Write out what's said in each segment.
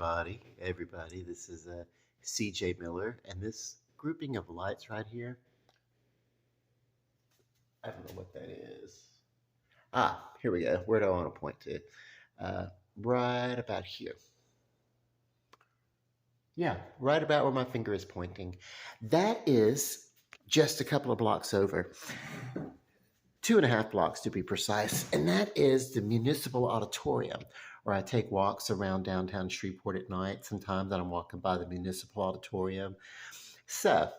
everybody. This is CJ Miller, and this grouping of lights right here, I don't know what that is. Here we go. Where do I want to point to? Uh, right about here. Yeah, right about where my finger is pointing. That is just a couple of blocks over, 2.5 blocks to be precise, and that is the Municipal Auditorium, where I take walks around downtown Shreveport at night. Sometimes I'm walking by the Municipal Auditorium. So,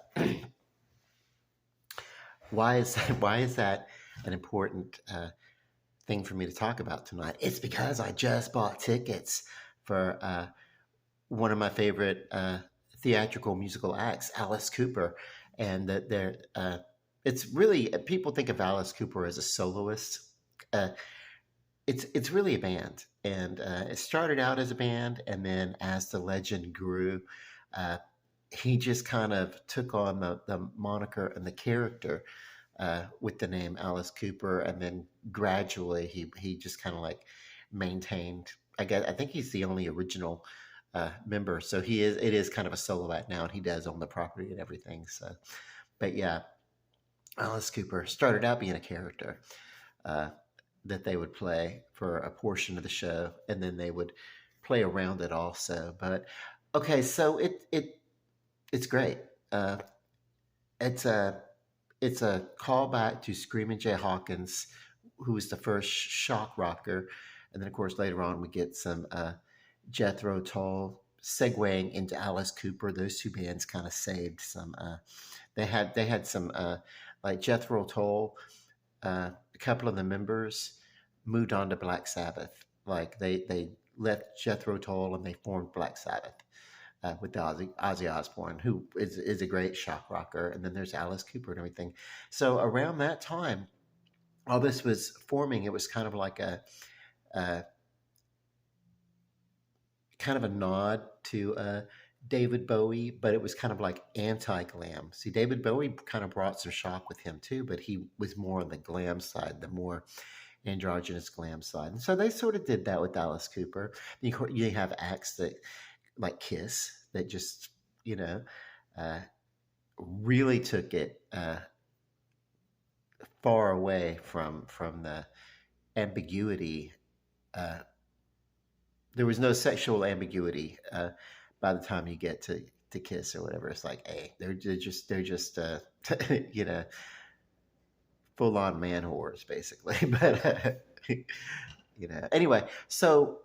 why is that an important thing for me to talk about tonight? It's because I just bought tickets for one of my favorite theatrical musical acts, Alice Cooper, and that they're it's really people think of Alice Cooper as a soloist. Uh, it's really a band, and it started out as a band, and then as the legend grew, uh, he just kind of took on the moniker and the character with the name Alice Cooper, and then gradually he just kind of like maintained. I think he's the only original member, so it is kind of a solo act now, and he does own the property and everything. So, but yeah, Alice Cooper started out being a character uh, that they would play for a portion of the show, and then they would play around it also. But okay, so it's great. Uh, it's a it's a callback to Screaming Jay Hawkins, who was the first shock rocker, and then of course later on we get some Jethro Tull segueing into Alice Cooper. Those two bands kind of saved some. They had some like Jethro Tull. A couple of the members moved on to Black Sabbath. Like they left Jethro Tull and they formed Black Sabbath with Ozzy Osbourne, who is a great shock rocker, and then there's Alice Cooper and everything. So around that time, all this was forming. It was kind of like a kind of a nod to David Bowie, but it was kind of like anti-glam. See, David Bowie kind of brought some shock with him too, but he was more on the glam side, the more androgynous glam side. And so they sort of did that with Alice Cooper. You have acts that like Kiss that just you know uh, really took it far away from the ambiguity. Uh, there was no sexual ambiguity by the time you get to Kiss or whatever. It's like, hey, they're just you know full on man whores basically. But anyway, so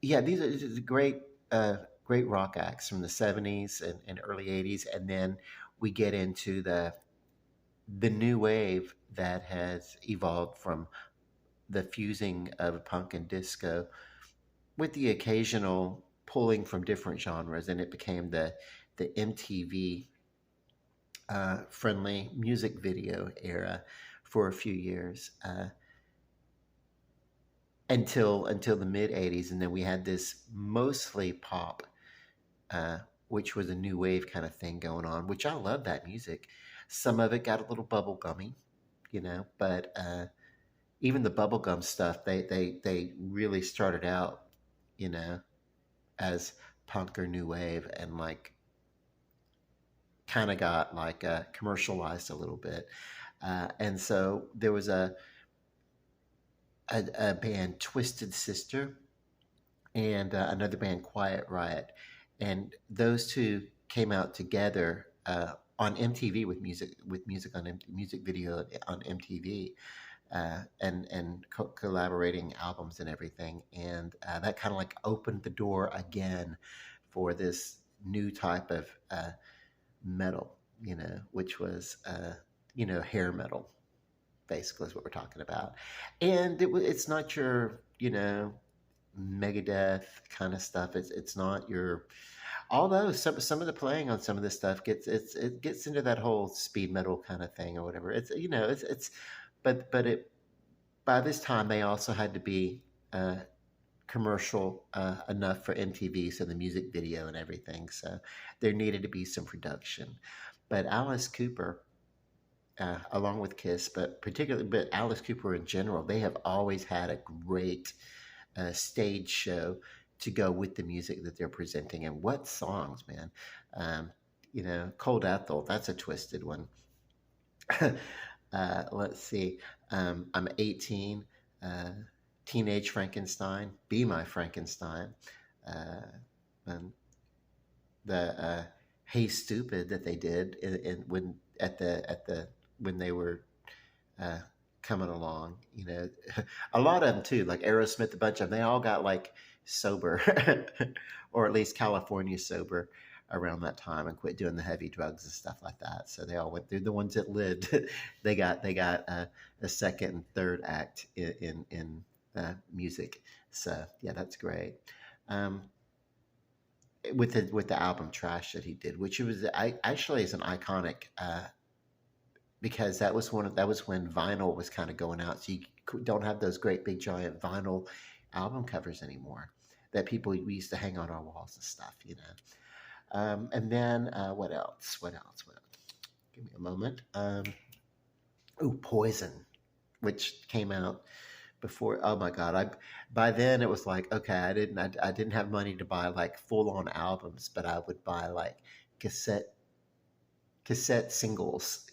yeah, these are great great rock acts from the 70s and early 80s, and then we get into the new wave that has evolved from the fusing of punk and disco with the occasional pulling from different genres, and it became the MTV friendly music video era for a few years until the mid 80s, and then we had this mostly pop, which was a new wave kind of thing going on, which I love that music. Some of it got a little bubblegummy, but even the bubblegum stuff, they really started out, you know, as punk or new wave, and like kind of got like commercialized a little bit. And so there was a band, Twisted Sister, and another band, Quiet Riot, and those two came out together on MTV with music on music video on MTV, and collaborating albums and everything, and that kind of like opened the door again for this new type of metal, which was hair metal, basically is what we're talking about. And it's not your Megadeth kind of stuff. It's not your, although some of the playing on some of this stuff it gets into that whole speed metal kind of thing or whatever. It's but it by this time they also had to be commercial enough for MTV, so the music video and everything. So there needed to be some production. But Alice Cooper, along with Kiss, but Alice Cooper in general, they have always had a great stage show to go with the music that they're presenting. And what songs, man! Um, Cold Ethel, that's a twisted one. Let's see. I'm 18. Uh, Teenage Frankenstein, Be My Frankenstein, uh, and the Hey Stupid that they did when at the when they were uh, coming along. A lot of them too, like Aerosmith, a bunch of them. They all got like sober, or at least California sober around that time and quit doing the heavy drugs and stuff like that. So they all went through. The ones that lived, they got a second and third act in music. So yeah, that's great. Um, with the album Trash that he did, which was I actually is an iconic because that was when vinyl was kind of going out, so you don't have those great big giant vinyl album covers anymore that people we used to hang on our walls and stuff. And then what else? What else? What else? Give me a moment. Poison, which came out before. Oh my God! By then it was like, okay, I didn't have money to buy like full on albums, but I would buy like cassette singles.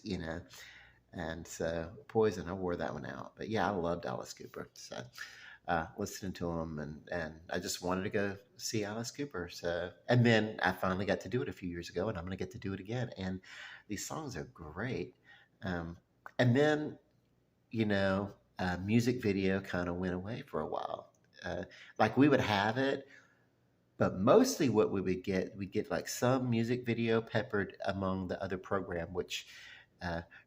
And so Poison, I wore that one out. But yeah, I loved Alice Cooper. So listening to him, and I just wanted to go see Alice Cooper. So, and then I finally got to do it a few years ago, and I'm going to get to do it again. And these songs are great. Um, and then, music video kind of went away for a while. Like we would have it, but mostly what we get like some music video peppered among the other program, which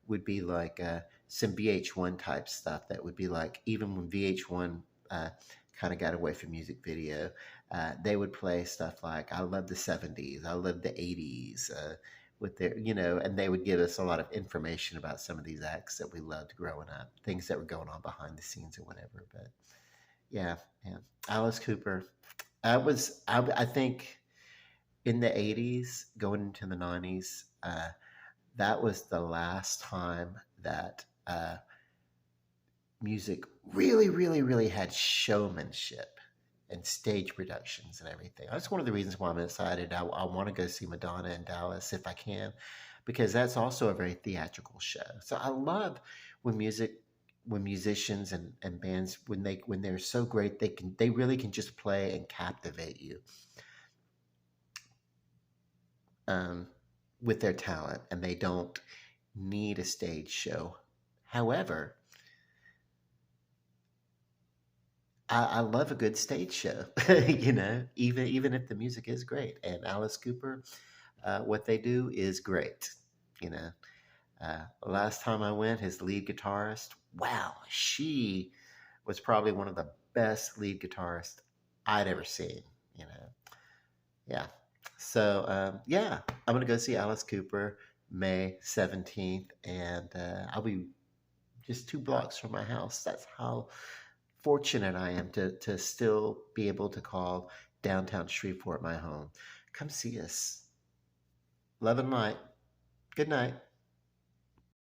would be like some VH1 type stuff. That would be like, even when VH1 kind of got away from music video, they would play stuff like I love the 70s, I love the 80s, with their, and they would give us a lot of information about some of these acts that we loved growing up, things that were going on behind the scenes or whatever. But yeah, yeah. Alice Cooper. I think in the 80s, going into the 90s, that was the last time that music really, really, really had showmanship and stage productions and everything. That's one of the reasons why I'm excited. I want to go see Madonna in Dallas if I can, because that's also a very theatrical show. So I love when musicians and bands, when they're so great, they really can just play and captivate you um, with their talent, and they don't need a stage show. However, I love a good stage show, even if the music is great. And Alice Cooper, what they do is great. You know, last time I went, his lead guitarist, wow, she was probably one of the best lead guitarists I'd ever seen. You know, yeah. So yeah, I'm gonna go see Alice Cooper May 17th, and I'll be just 2 blocks from my house. That's how fortunate I am to still be able to call downtown Shreveport my home. Come see us. Love and light. Good night.